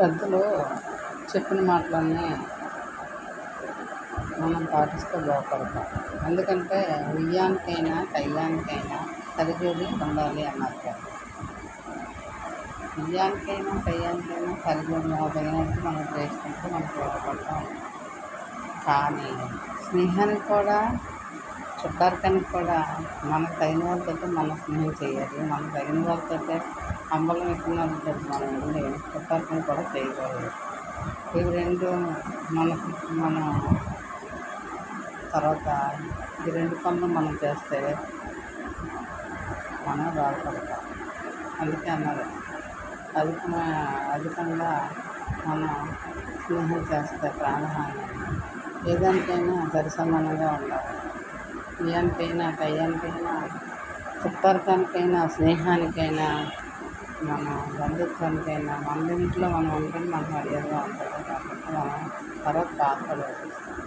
పెద్దలు చెప్పిన మాటలన్నీ మనం పాటిస్తే బాగుపడతాం. ఎందుకంటే ఉయ్యానికైనా కయ్యానికైనా సరిజోడి ఉండాలి అన్నారు కదా. ఉయ్యానికైనా కయ్యానికైనా సరిజోడి తగినట్టు మనం చేసుకుంటే మనకు బాగుపడతాం. కానీ స్నేహానికి కూడా చుట్టారికానికి కూడా మనకు తగిన వాళ్ళతో మనం స్నేహం చేయాలి. మనకు తగిన వాళ్ళతో అంబలం ఎక్కిన వాళ్ళతో మనం వెళ్ళి చుట్టారికం కూడా చేయకూడదు. ఇవి రెండు మనకు మనం తర్వాత ఈ రెండు పనులు మనం చేస్తే మనం బాధపడతాం. అందుకే అన్నారు అధికంగా మనం స్నేహం చేస్తే ప్రాణహాని. ఏదానికైనా సరిసమానంగా ఉండాలి. బియ్యానికైనా కయ్యానికైనా చుట్టారికానికైనా స్నేహానికైనా మన బంధుత్వానికైనా మన ఇంట్లో మనం ఉంటే మనకు మర్యాదగా ఉంటుంది. కాబట్టి మనం తర్వాత బాధపడవచ్చు.